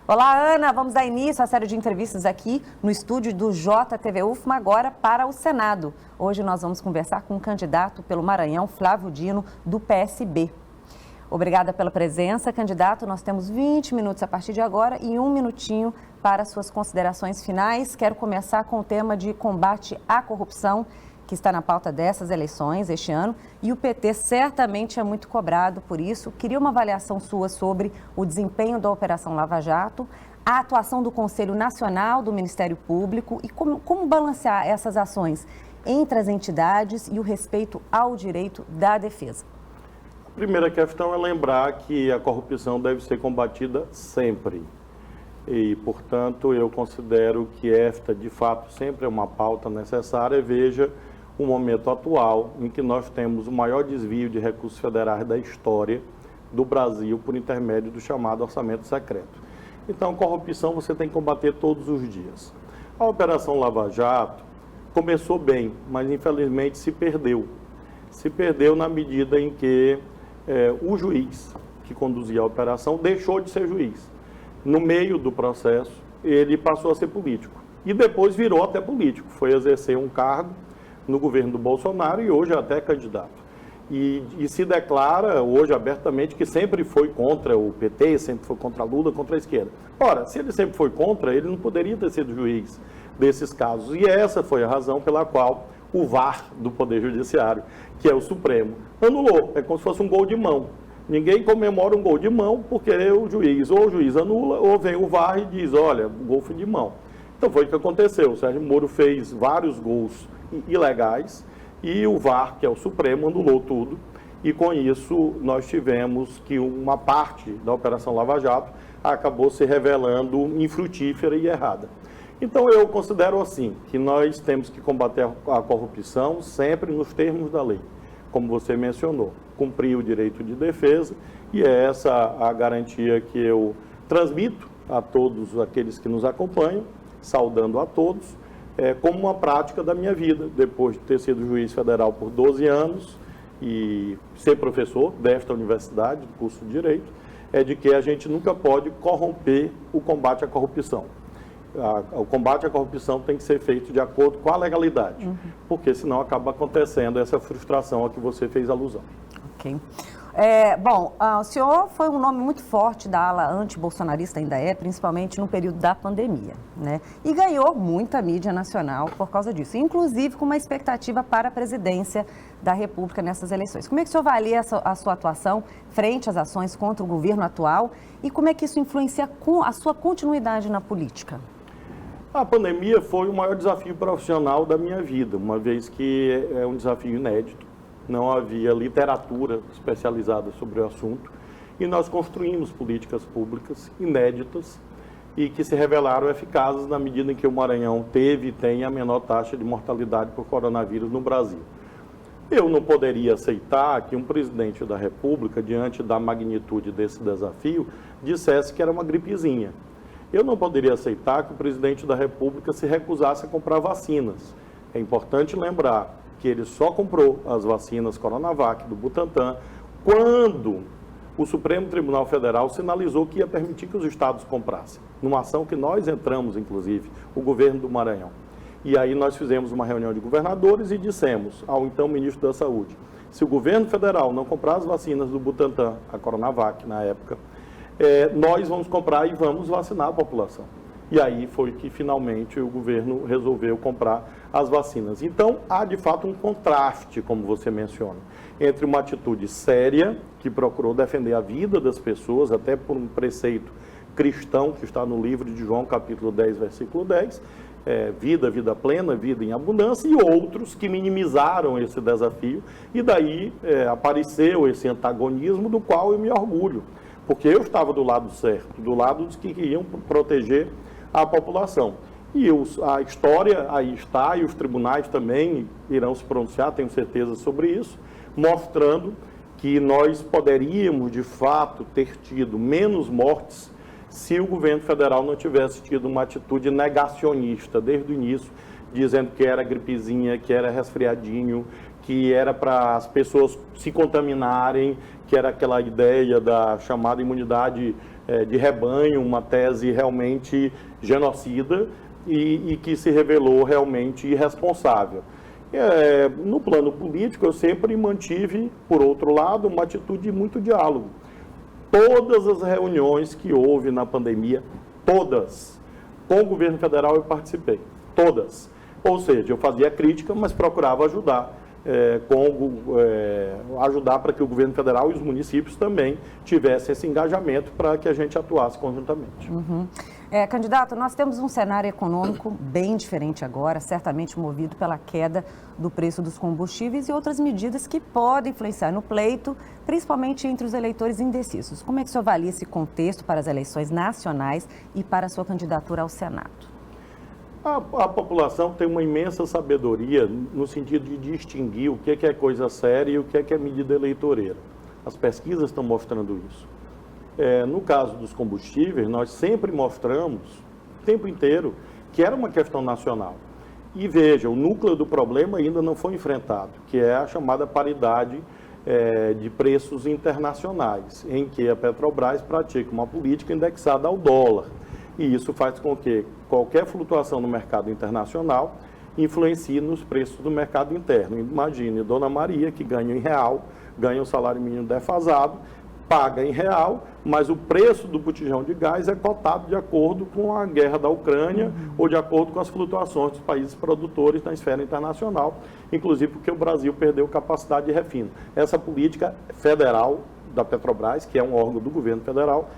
Olá, Ana. Vamos dar início à série de entrevistas aqui no estúdio do JTV UFMA, agora para o Senado. Hoje nós vamos conversar com um candidato pelo Maranhão, Flávio Dino, do PSB. Obrigada pela presença, candidato. Nós temos 20 minutos a partir de agora e 1 minutinho para suas considerações finais. Quero começar com o tema de combate à corrupção, que está na pauta dessas eleições este ano, e o PT certamente é muito cobrado por isso. Queria uma avaliação sua sobre o desempenho da Operação Lava Jato, a atuação do Conselho Nacional do Ministério Público e como balancear essas ações entre as entidades e o respeito ao direito da defesa. A primeira questão é lembrar que a corrupção deve ser combatida sempre. E, portanto, eu considero que esta, de fato, sempre é uma pauta necessária. Veja o momento atual em que nós temos o maior desvio de recursos federais da história do Brasil por intermédio do chamado orçamento secreto. Então, corrupção você tem que combater todos os dias. A Operação Lava Jato começou bem, mas infelizmente se perdeu. Se perdeu na medida em que o juiz que conduzia a operação deixou de ser juiz. No meio do processo, ele passou a ser político. E depois virou até político. Foi exercer um cargo no governo do Bolsonaro e hoje é até candidato. E se declara hoje abertamente que sempre foi contra o PT, sempre foi contra Lula, contra a esquerda. Ora, se ele sempre foi contra, ele não poderia ter sido juiz desses casos. E essa foi a razão pela qual o VAR do Poder Judiciário, que é o Supremo, anulou. É como se fosse um gol de mão. Ninguém comemora um gol de mão porque o juiz anula, ou vem o VAR e diz, olha, gol foi de mão. Então foi o que aconteceu. O Sérgio Moro fez vários gols ilegais e o VAR, que é o Supremo, anulou tudo. E com isso nós tivemos que uma parte da Operação Lava Jato acabou se revelando infrutífera e errada. Então eu considero assim, que nós temos que combater a corrupção sempre nos termos da lei, como você mencionou, cumprir o direito de defesa, e é essa a garantia que eu transmito a todos aqueles que nos acompanham, saudando a todos, como uma prática da minha vida, depois de ter sido juiz federal por 12 anos e ser professor desta universidade, do curso de Direito, é de que a gente nunca pode corromper o combate à corrupção. O combate à corrupção tem que ser feito de acordo com a legalidade, porque senão acaba acontecendo essa frustração a que você fez alusão. Ok. O senhor foi um nome muito forte da ala anti-bolsonarista, ainda é, principalmente no período da pandemia, né? E ganhou muita mídia nacional por causa disso, inclusive com uma expectativa para a presidência da República nessas eleições. Como é que o senhor avalia a sua atuação frente às ações contra o governo atual e como é que isso influencia a sua continuidade na política? A pandemia foi o maior desafio profissional da minha vida, uma vez que é um desafio inédito. Não havia literatura especializada sobre o assunto e nós construímos políticas públicas inéditas e que se revelaram eficazes na medida em que o Maranhão teve e tem a menor taxa de mortalidade por coronavírus no Brasil. Eu não poderia aceitar que um presidente da República, diante da magnitude desse desafio, dissesse que era uma gripezinha. Eu não poderia aceitar que o presidente da República se recusasse a comprar vacinas. É importante lembrar que ele só comprou as vacinas Coronavac do Butantan quando o Supremo Tribunal Federal sinalizou que ia permitir que os estados comprassem, numa ação que nós entramos, inclusive, o governo do Maranhão. E aí nós fizemos uma reunião de governadores e dissemos ao então ministro da Saúde, se o governo federal não comprar as vacinas do Butantan, a Coronavac na época, nós vamos comprar e vamos vacinar a população. E aí foi que finalmente o governo resolveu comprar as vacinas. Então há de fato um contraste, como você menciona, entre uma atitude séria, que procurou defender a vida das pessoas, até por um preceito cristão que está no livro de João, capítulo 10, versículo 10, vida plena, vida em abundância, e outros que minimizaram esse desafio, e daí apareceu esse antagonismo do qual eu me orgulho, porque eu estava do lado certo, do lado dos que queriam proteger a população. E a história aí está, e os tribunais também irão se pronunciar, tenho certeza sobre isso, mostrando que nós poderíamos, de fato, ter tido menos mortes se o governo federal não tivesse tido uma atitude negacionista desde o início, dizendo que era gripezinha, que era resfriadinho, que era para as pessoas se contaminarem, que era aquela ideia da chamada imunidade de rebanho, uma tese realmente genocida e que se revelou realmente irresponsável. No plano político, eu sempre mantive, por outro lado, uma atitude de muito diálogo. Todas as reuniões que houve na pandemia, todas, com o governo federal eu participei, todas. Ou seja, eu fazia crítica, mas procurava ajudar. Ajudar para que o governo federal e os municípios também tivessem esse engajamento para que a gente atuasse conjuntamente. Uhum. Candidato, nós temos um cenário econômico bem diferente agora, certamente movido pela queda do preço dos combustíveis e outras medidas que podem influenciar no pleito, principalmente entre os eleitores indecisos. Como é que o senhor avalia esse contexto para as eleições nacionais e para a sua candidatura ao Senado? A população tem uma imensa sabedoria no sentido de distinguir o que é coisa séria e o que é medida eleitoreira. As pesquisas estão mostrando isso. No caso dos combustíveis, nós sempre mostramos, o tempo inteiro, que era uma questão nacional. E veja, o núcleo do problema ainda não foi enfrentado, que é a chamada paridade de preços internacionais, em que a Petrobras pratica uma política indexada ao dólar. E isso faz com que qualquer flutuação no mercado internacional influencie nos preços do mercado interno. Imagine, Dona Maria, que ganha em real, ganha o salário mínimo defasado, paga em real, mas o preço do botijão de gás é cotado de acordo com a guerra da Ucrânia ou de acordo com as flutuações dos países produtores na esfera internacional, inclusive porque o Brasil perdeu capacidade de refino. Essa política federal da Petrobras, que é um órgão do governo federal,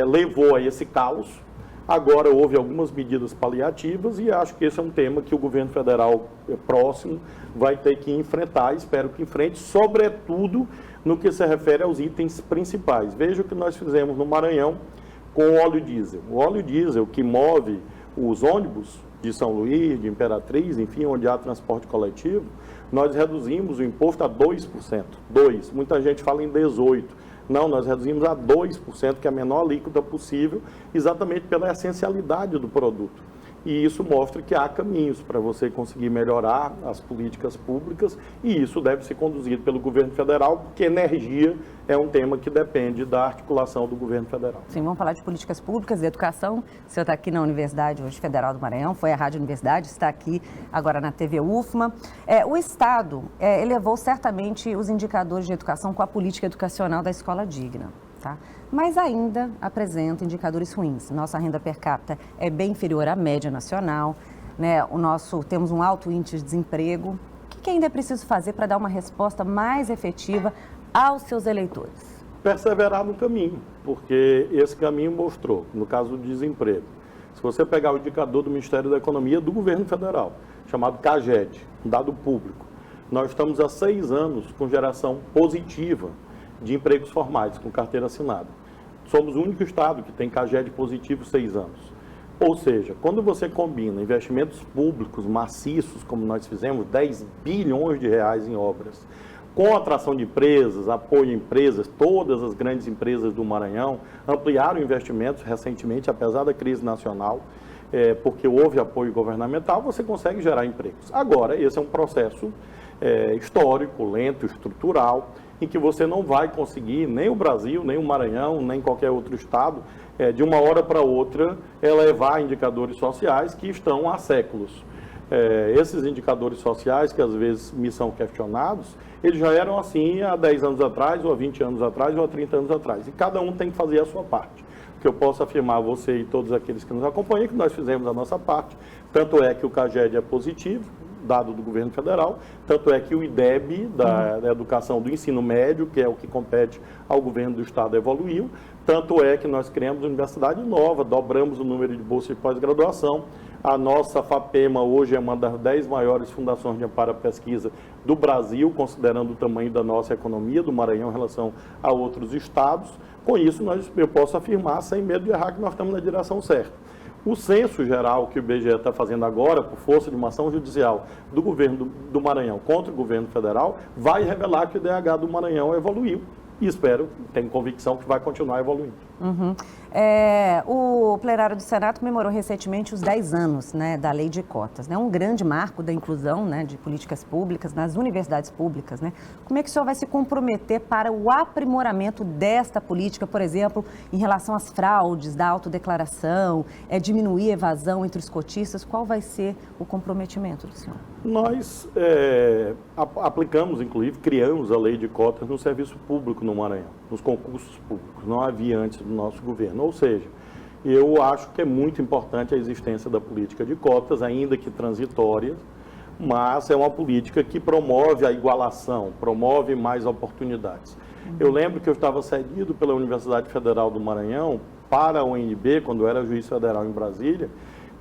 levou a esse caos. Agora houve algumas medidas paliativas e acho que esse é um tema que o governo federal próximo vai ter que enfrentar, espero que enfrente, sobretudo no que se refere aos itens principais. Veja o que nós fizemos no Maranhão com o óleo diesel. O óleo diesel que move os ônibus de São Luís, de Imperatriz, enfim, onde há transporte coletivo, nós reduzimos o imposto a 2%. 2%. Muita gente fala em 18%. Não, nós reduzimos a 2%, que é a menor alíquota possível, exatamente pela essencialidade do produto. E isso mostra que há caminhos para você conseguir melhorar as políticas públicas e isso deve ser conduzido pelo governo federal, porque energia é um tema que depende da articulação do governo federal. Sim, vamos falar de políticas públicas e educação. O senhor está aqui na Universidade hoje Federal do Maranhão, foi à Rádio Universidade, está aqui agora na TV UFMA. O Estado elevou certamente os indicadores de educação com a política educacional da Escola Digna. Tá? Mas ainda apresenta indicadores ruins. Nossa renda per capita é bem inferior à média nacional, né? Temos um alto índice de desemprego. O que ainda é preciso fazer para dar uma resposta mais efetiva aos seus eleitores? Perseverar no caminho, porque esse caminho mostrou, no caso do desemprego. Se você pegar o indicador do Ministério da Economia do governo federal, chamado CAGED, um dado público, nós estamos há 6 anos com geração positiva de empregos formais, com carteira assinada. Somos o único estado que tem CAGED positivo 6 anos. Ou seja, quando você combina investimentos públicos maciços, como nós fizemos, 10 bilhões de reais em obras, com atração de empresas, apoio a empresas, todas as grandes empresas do Maranhão ampliaram investimentos recentemente, apesar da crise nacional, porque houve apoio governamental, você consegue gerar empregos. Agora, esse é um processo histórico, lento, estrutural, em que você não vai conseguir, nem o Brasil, nem o Maranhão, nem qualquer outro estado, de uma hora para outra, elevar indicadores sociais que estão há séculos. Esses indicadores sociais, que às vezes me são questionados, eles já eram assim há 10 anos atrás, ou há 20 anos atrás, ou há 30 anos atrás. E cada um tem que fazer a sua parte. O que eu posso afirmar a você e todos aqueles que nos acompanham, que nós fizemos a nossa parte. Tanto é que o CAGED é positivo, dado do governo federal, tanto é que o IDEB, da educação do ensino médio, que é o que compete ao governo do estado, evoluiu, tanto é que nós criamos uma universidade nova, dobramos o número de bolsas de pós-graduação, a nossa FAPEMA hoje é uma das 10 maiores fundações de amparo à pesquisa do Brasil, considerando o tamanho da nossa economia, do Maranhão em relação a outros estados. Com isso, eu posso afirmar, sem medo de errar, que nós estamos na direção certa. O censo geral que o IBGE está fazendo agora, por força de uma ação judicial do governo do Maranhão contra o governo federal, vai revelar que o IDH do Maranhão evoluiu. E espero, tenho convicção que vai continuar evoluindo. O plenário do Senado comemorou recentemente os 10 anos, né, da lei de cotas, né, um grande marco da inclusão, né, de políticas públicas nas universidades públicas, né? Como é que o senhor vai se comprometer para o aprimoramento desta política, por exemplo, em relação às fraudes da autodeclaração, diminuir a evasão entre os cotistas? Qual vai ser o comprometimento do senhor? Nós aplicamos, inclusive, criamos a lei de cotas no serviço público no Maranhão, nos concursos públicos. Não havia antes do nosso governo. Ou seja, eu acho que é muito importante a existência da política de cotas, ainda que transitória, mas é uma política que promove a igualação, promove mais oportunidades. Eu lembro que eu estava cedido pela Universidade Federal do Maranhão para a UNB, quando eu era juiz federal em Brasília,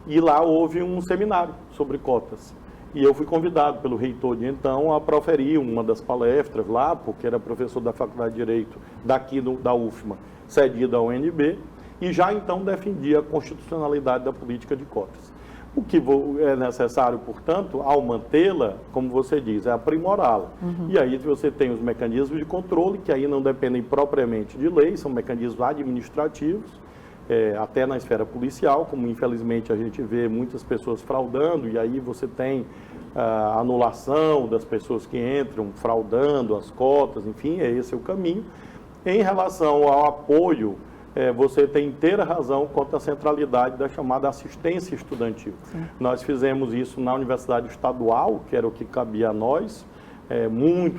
e lá houve um seminário sobre cotas. E eu fui convidado pelo reitor de então a proferir uma das palestras lá, porque era professor da Faculdade de Direito daqui da UFMA, cedido à UNB, e já então defendia a constitucionalidade da política de cotas. O que é necessário, portanto, ao mantê-la, como você diz, é aprimorá-la. E aí você tem os mecanismos de controle, que aí não dependem propriamente de lei, são mecanismos administrativos, até na esfera policial, como infelizmente a gente vê muitas pessoas fraudando, e aí você tem a anulação das pessoas que entram fraudando as cotas, enfim, esse é o caminho. Em relação ao apoio, você tem inteira razão quanto à centralidade da chamada assistência estudantil. Sim. Nós fizemos isso na Universidade Estadual, que era o que cabia a nós,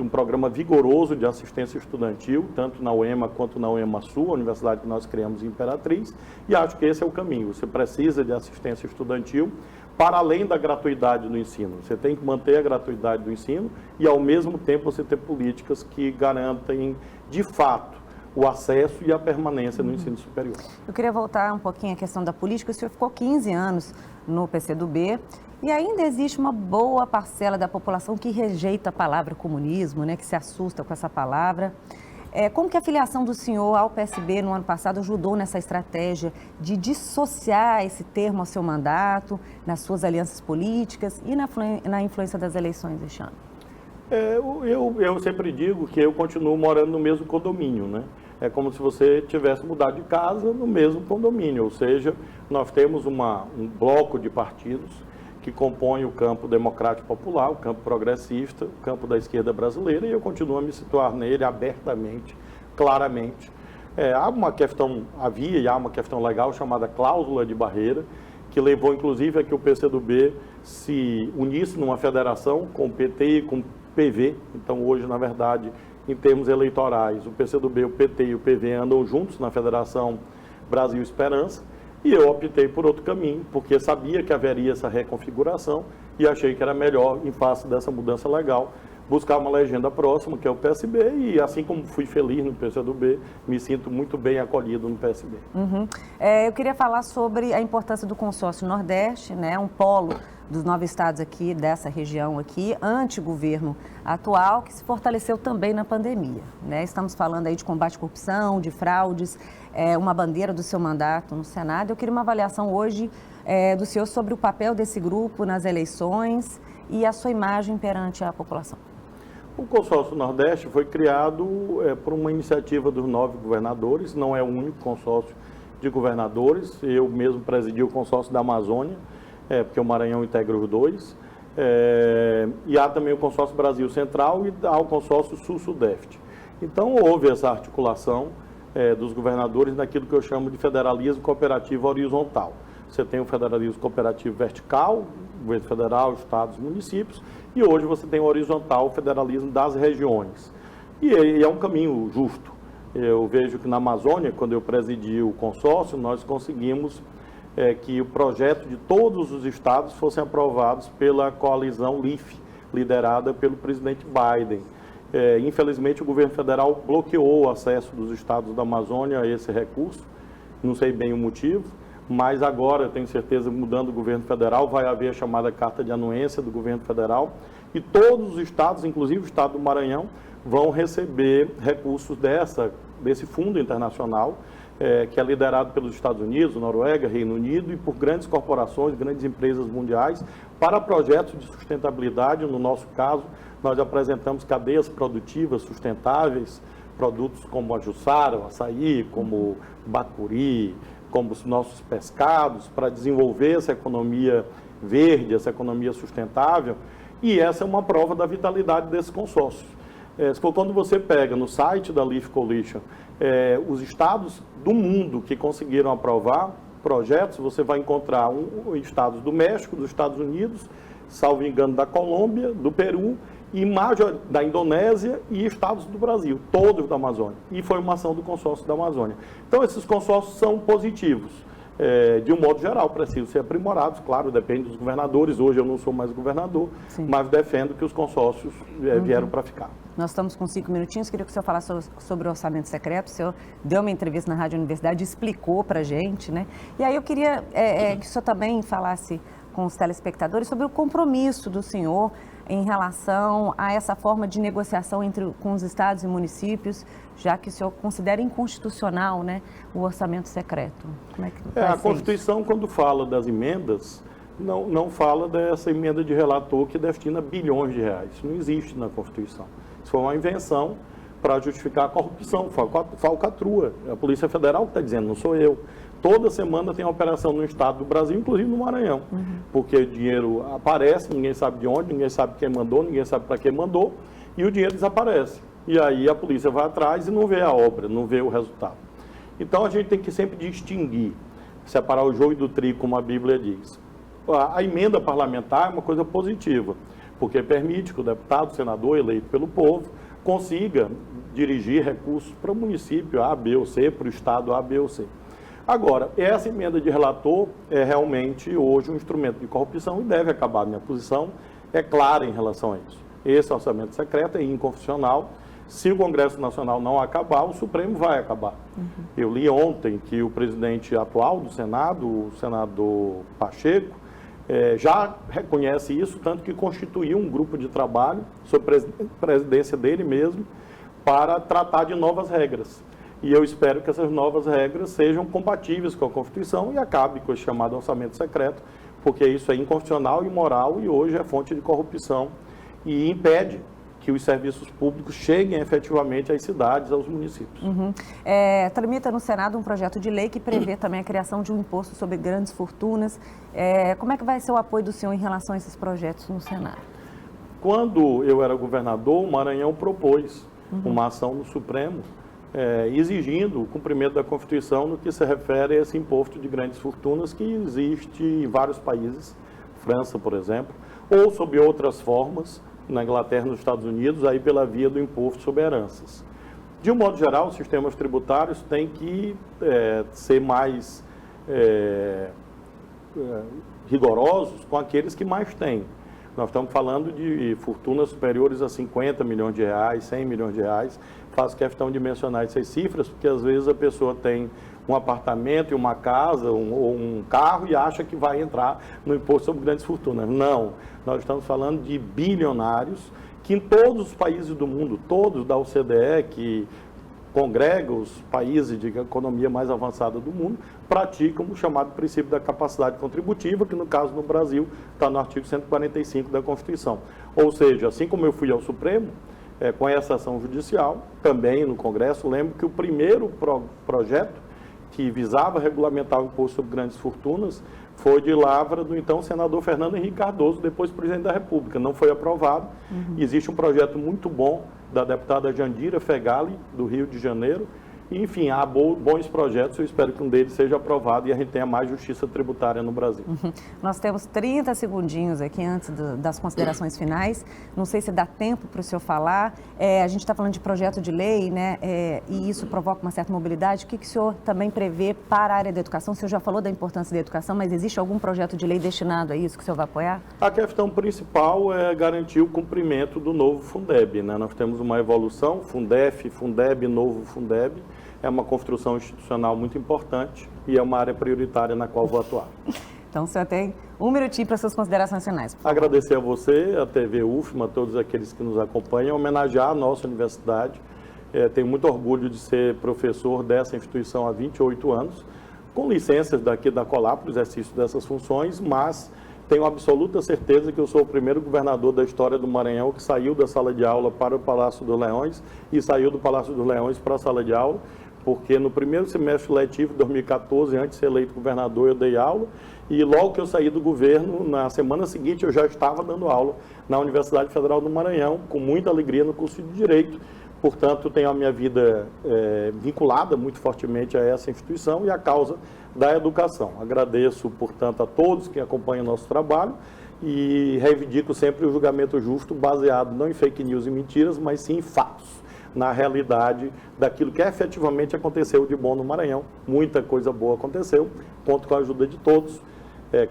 um programa vigoroso de assistência estudantil, tanto na UEMA quanto na UEMA Sul, a universidade que nós criamos em Imperatriz, e acho que esse é o caminho. Você precisa de assistência estudantil para além da gratuidade do ensino. Você tem que manter a gratuidade do ensino e, ao mesmo tempo, você ter políticas que garantem, de fato, o acesso e a permanência no ensino superior. Eu queria voltar um pouquinho à questão da política. O senhor ficou 15 anos no PCdoB e ainda existe uma boa parcela da população que rejeita a palavra comunismo, né, que se assusta com essa palavra. Como que a filiação do senhor ao PSB no ano passado ajudou nessa estratégia de dissociar esse termo ao seu mandato, nas suas alianças políticas e na influência das eleições este ano? Eu sempre digo que eu continuo morando no mesmo condomínio, né? É como se você tivesse mudado de casa no mesmo condomínio, ou seja, nós temos um bloco de partidos que compõe o campo democrático popular, o campo progressista, o campo da esquerda brasileira, e eu continuo a me situar nele abertamente, claramente. Havia e há uma questão legal chamada cláusula de barreira, que levou inclusive a que o PCdoB se unisse numa federação com o PT e com o PV. Então hoje, na verdade, em termos eleitorais, o PCdoB, o PT e o PV andam juntos na Federação Brasil Esperança, e eu optei por outro caminho, porque sabia que haveria essa reconfiguração e achei que era melhor, em face dessa mudança legal, buscar uma legenda próxima, que é o PSB, e assim como fui feliz no PCdoB, me sinto muito bem acolhido no PSB. Eu queria falar sobre a importância do consórcio Nordeste, né, um polo dos 9 estados aqui, dessa região aqui, anti-governo atual, que se fortaleceu também na pandemia, né? Estamos falando aí de combate à corrupção, de fraudes, uma bandeira do seu mandato no Senado. Eu queria uma avaliação hoje do senhor sobre o papel desse grupo nas eleições e a sua imagem perante a população. O consórcio Nordeste foi criado por uma iniciativa dos 9 governadores, não é o único consórcio de governadores, eu mesmo presidi o consórcio da Amazônia, porque o Maranhão integra os 2, e há também o consórcio Brasil Central e há o consórcio Sul-Sudeste. Então houve essa articulação dos governadores naquilo que eu chamo de federalismo cooperativo horizontal. Você tem o federalismo cooperativo vertical, governo federal, estados, municípios, e hoje você tem o horizontal, o federalismo das regiões. E é um caminho justo. Eu vejo que na Amazônia, quando eu presidi o consórcio, nós conseguimos que o projeto de todos os estados fossem aprovados pela coalizão LIFE, liderada pelo presidente Biden. Infelizmente, o governo federal bloqueou o acesso dos estados da Amazônia a esse recurso, não sei bem o motivo, mas agora, tenho certeza, mudando o governo federal, vai haver a chamada carta de anuência do governo federal, e todos os estados, inclusive o estado do Maranhão, vão receber recursos desse fundo internacional, que é liderado pelos Estados Unidos, Noruega, Reino Unido, e por grandes corporações, grandes empresas mundiais, para projetos de sustentabilidade. No nosso caso, nós apresentamos cadeias produtivas sustentáveis, produtos como a jussara, o açaí, como bacuri, como os nossos pescados, para desenvolver essa economia verde, essa economia sustentável, e essa é uma prova da vitalidade desse consórcio. Quando você pega no site da Leaf Coalition os estados do mundo que conseguiram aprovar projetos, você vai encontrar estados do México, dos Estados Unidos, salvo engano, da Colômbia, do Peru, e da Indonésia e estados do Brasil, todos da Amazônia. E foi uma ação do consórcio da Amazônia. Então, esses consórcios são positivos. De um modo geral, precisam ser aprimorados, claro, depende dos governadores. Hoje eu não sou mais governador, sim, mas defendo que os consórcios vieram para ficar. Nós estamos com 5 minutinhos, queria que o senhor falasse sobre o orçamento secreto. O senhor deu uma entrevista na Rádio Universidade, explicou para a gente, né? E aí eu queria que o senhor também falasse com os telespectadores sobre o compromisso do senhor em relação a essa forma de negociação com os estados e municípios, já que o senhor considera inconstitucional, né, o orçamento secreto. Como é que vai ser a Constituição, quando fala das emendas, não fala dessa emenda de relator que destina bilhões de reais. Isso não existe na Constituição. Isso foi uma invenção para justificar a corrupção, falcatrua. A Polícia Federal que está dizendo, não sou eu. Toda semana tem uma operação no estado do Brasil, inclusive no Maranhão, porque o dinheiro aparece, ninguém sabe de onde, ninguém sabe quem mandou, ninguém sabe para quem mandou, e o dinheiro desaparece. E aí a polícia vai atrás e não vê a obra, não vê o resultado. Então a gente tem que sempre distinguir, separar o joio do trigo, como a Bíblia diz. A emenda parlamentar é uma coisa positiva, porque permite que o deputado, o senador eleito pelo povo, consiga dirigir recursos para o município A, B ou C, para o estado A, B ou C. Agora, essa emenda de relator é realmente hoje um instrumento de corrupção e deve acabar. Minha posição é clara em relação a isso. Esse orçamento secreto é inconstitucional. Se o Congresso Nacional não acabar, o Supremo vai acabar. Eu li ontem que o presidente atual do Senado, o senador Pacheco, já reconhece isso, tanto que constituiu um grupo de trabalho, sob presidência dele mesmo, para tratar de novas regras. E eu espero que essas novas regras sejam compatíveis com a Constituição e acabe com esse chamado orçamento secreto, porque isso é inconstitucional, imoral e hoje é fonte de corrupção e impede que os serviços públicos cheguem efetivamente às cidades, aos municípios. Tramita no Senado um projeto de lei que prevê também a criação de um imposto sobre grandes fortunas. Como é que vai ser o apoio do senhor em relação a esses projetos no Senado? Quando eu era governador, o Maranhão propôs uma ação no Supremo exigindo o cumprimento da Constituição no que se refere a esse imposto de grandes fortunas que existe em vários países, França, por exemplo, ou sob outras formas, na Inglaterra, nos Estados Unidos, aí pela via do imposto sobre heranças. De um modo geral, os sistemas tributários têm que ser mais rigorosos com aqueles que mais têm. Nós estamos falando de fortunas superiores a 50 milhões de reais, 100 milhões de reais. Faço questão de mencionar essas cifras, porque às vezes a pessoa tem um apartamento e uma casa ou um carro e acha que vai entrar no imposto sobre grandes fortunas. Não, nós estamos falando de bilionários que em todos os países do mundo, todos da OCDE, que congrega os países de economia mais avançada do mundo, praticam o chamado princípio da capacidade contributiva, que no caso no Brasil está no artigo 145 da Constituição. Ou seja, assim como eu fui ao Supremo, com essa ação judicial, também no Congresso, lembro que o primeiro projeto que visava regulamentar o imposto sobre grandes fortunas foi de lavra do então senador Fernando Henrique Cardoso, depois presidente da República. Não foi aprovado. Existe um projeto muito bom da deputada Jandira Fegali, do Rio de Janeiro. Enfim, há bons projetos, eu espero que um deles seja aprovado e a gente tenha mais justiça tributária no Brasil. Nós temos 30 segundinhos aqui antes das considerações finais. Não sei se dá tempo para o senhor falar. A gente está falando de projeto de lei, né? E isso provoca uma certa mobilidade. O que o senhor também prevê para a área da educação? O senhor já falou da importância da educação, mas existe algum projeto de lei destinado a isso que o senhor vai apoiar? A questão principal é garantir o cumprimento do novo Fundeb, né? Nós temos uma evolução, Fundef, Fundeb, novo Fundeb. É uma construção institucional muito importante e é uma área prioritária na qual vou atuar. Então, o senhor tem um minutinho para suas considerações finais. Agradecer a você, a TV UFMA, a todos aqueles que nos acompanham, homenagear a nossa universidade. Tenho muito orgulho de ser professor dessa instituição há 28 anos, com licenças daqui da Colap, no exercício dessas funções, mas tenho absoluta certeza que eu sou o primeiro governador da história do Maranhão que saiu da sala de aula para o Palácio dos Leões e saiu do Palácio dos Leões para a sala de aula, porque no primeiro semestre letivo de 2014, antes de ser eleito governador, eu dei aula, e logo que eu saí do governo, na semana seguinte eu já estava dando aula na Universidade Federal do Maranhão, com muita alegria no curso de Direito. Portanto, tenho a minha vida vinculada muito fortemente a essa instituição e à causa da educação. Agradeço, portanto, a todos que acompanham o nosso trabalho e reivindico sempre o julgamento justo, baseado não em fake news e mentiras, mas sim em fatos, na realidade daquilo que efetivamente aconteceu de bom no Maranhão. Muita coisa boa aconteceu, conto com a ajuda de todos.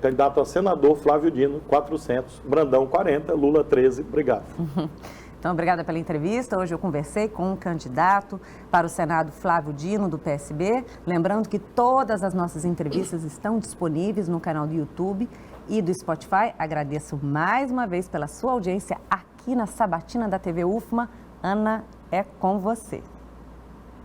Candidato a senador, Flávio Dino, 400, Brandão, 40, Lula, 13. Obrigado. Então, obrigada pela entrevista. Hoje eu conversei com um candidato para o Senado, Flávio Dino, do PSB. Lembrando que todas as nossas entrevistas estão disponíveis no canal do YouTube e do Spotify. Agradeço mais uma vez pela sua audiência aqui na Sabatina da TV UFMA. Ana, é com você.